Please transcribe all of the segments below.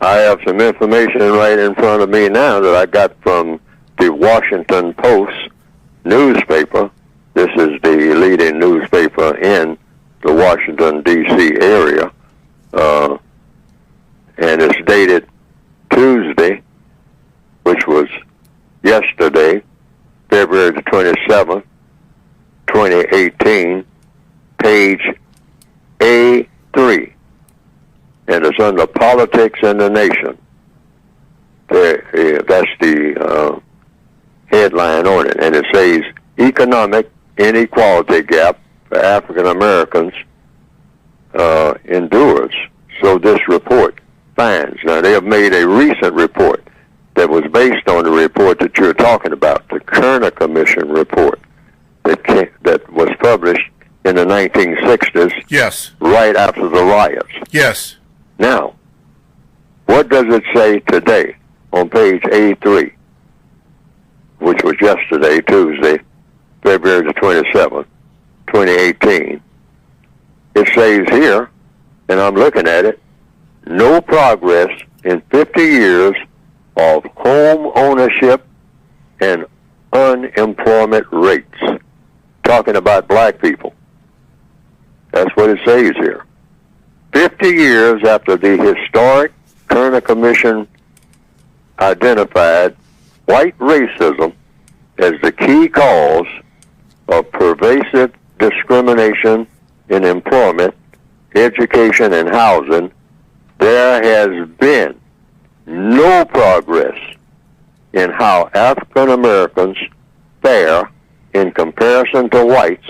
I have some information right in front of me now that I got from the Washington Post newspaper. This is the leading newspaper in the Washington, D.C. area. And it's dated Tuesday, which was yesterday, February the 27th, 2018, page A3. And it's under Politics in the Nation. That's the headline on it. And it says, Economic Inequality Gap for African Americans endures. So this report finds. Now, they have made a recent report that was based on the report that you're talking about, the Kerner Commission report that was published in the 1960s. Yes. Right after the riots. Yes. Now, what does it say today on page A3, which was yesterday, Tuesday, February the 27th, 2018? It says here, and I'm looking at it, no progress in 50 years of home ownership and unemployment rates. Talking about black people. That's what it says here. 50 years after the historic Kerner Commission identified white racism as the key cause of pervasive discrimination in employment, education, and housing, there has been no progress in how African Americans fare in comparison to whites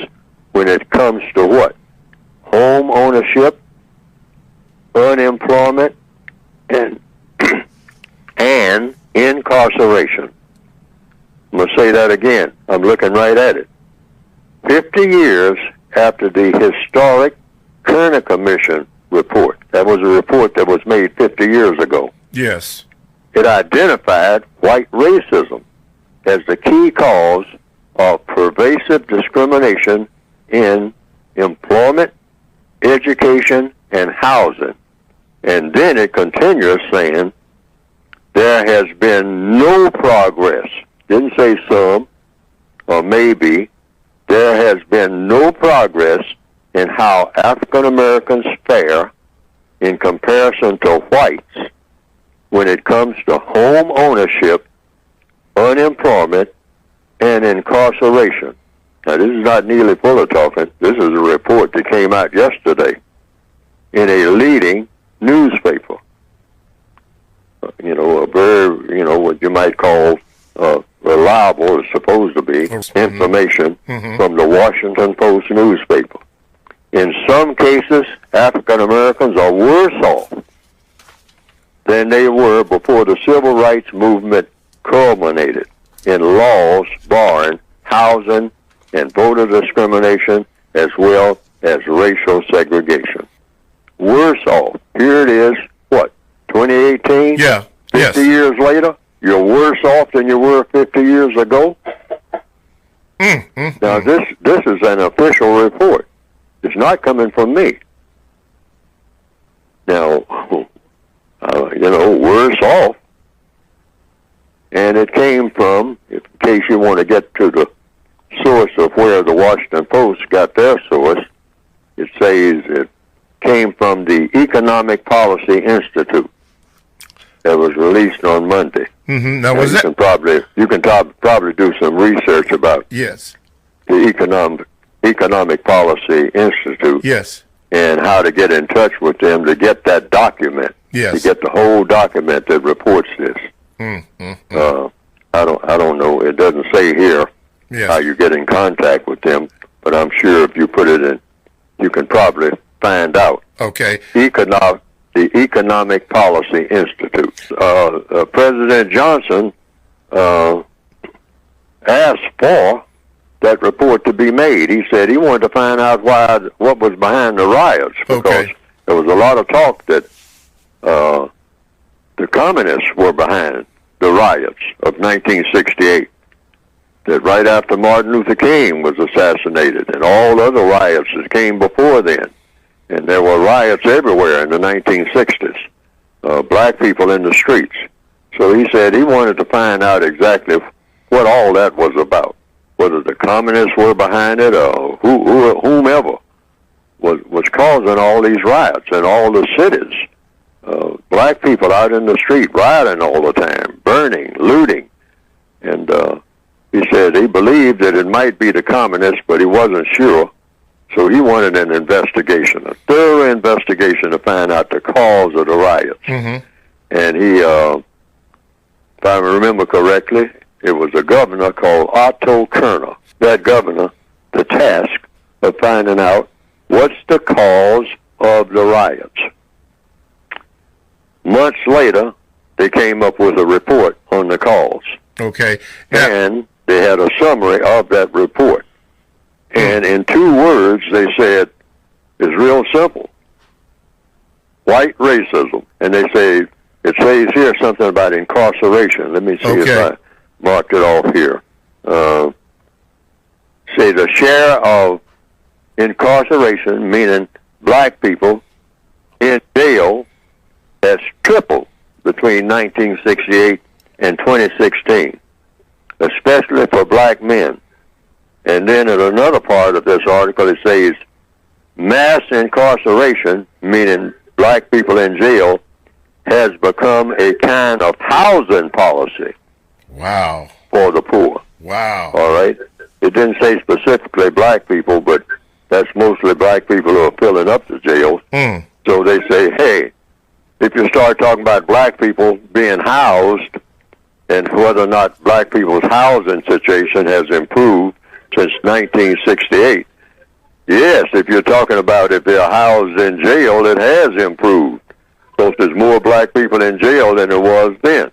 when it comes to what? Home ownership, unemployment, and and incarceration. I'm going to say that again. I'm looking right at it. 50 years after the historic Kerner Commission report. That was a report that was made 50 years ago. Yes. It identified white racism as the key cause of pervasive discrimination in employment, education, and housing. And then it continues saying there has been no progress. Didn't say some or maybe. There has been no progress in how African Americans fare in comparison to whites when it comes to home ownership, unemployment, and incarceration. Now, this is not Neely Fuller talking. This is a report that came out yesterday in a leading newspaper. A very, what you might call reliable, is supposed to be, information from the Washington Post newspaper. In some cases, African Americans are worse off than they were before the civil rights movement culminated in laws barring housing and voter discrimination as well as racial segregation. Worse off. Here it is, 2018? Yeah. 50 years later, you're worse off than you were 50 years ago? Now, this is an official report. It's not coming from me. Now, worse off. And it came from, in case you want to get to the source of where the Washington Post got their source, it says it came from the Economic Policy Institute that was released on Monday. Now, was you can probably do some research about the Economic Policy Institute. Yes. And how to get in touch with them to get that document. Yes. To get the whole document that reports this. I don't know. It doesn't say here how you get in contact with them, but I'm sure if you put it in, you can probably find out. Okay. The Economic Policy Institute. President Johnson asked for that report to be made. He said he wanted to find out what was behind the riots, because there was a lot of talk that the communists were behind the riots of 1968. That right after Martin Luther King was assassinated, and all other riots that came before then. And there were riots everywhere in the 1960s. black people in the streets. So he said he wanted to find out exactly what all that was about, whether the communists were behind it or whomever was causing all these riots in all the cities. Black people out in the street rioting all the time, burning, looting. And he said he believed that it might be the communists, but he wasn't sure. So he wanted an investigation, a thorough investigation to find out the cause of the riots. Mm-hmm. And he, if I remember correctly, it was a governor called Kerner. That governor, the task of finding out what's the cause of the riots. Months later, they came up with a report on the cause. Okay. Now, and they had a summary of that report. And in 2 words, they said, it's real simple. White racism. And they say, it says here something about incarceration. Let me see if I marked it off here. Say the share of incarceration, meaning black people in jail, has tripled between 1968 and 2016, especially for black men. And then in another part of this article, it says mass incarceration, meaning black people in jail, has become a kind of housing policy. Wow. For the poor. Wow. All right? It didn't say specifically black people, but that's mostly black people who are filling up the jails. So they say, hey, if you start talking about black people being housed and whether or not black people's housing situation has improved since 1968, yes, if you're talking about if they're housed in jail, it has improved. So there's more black people in jail than there was then.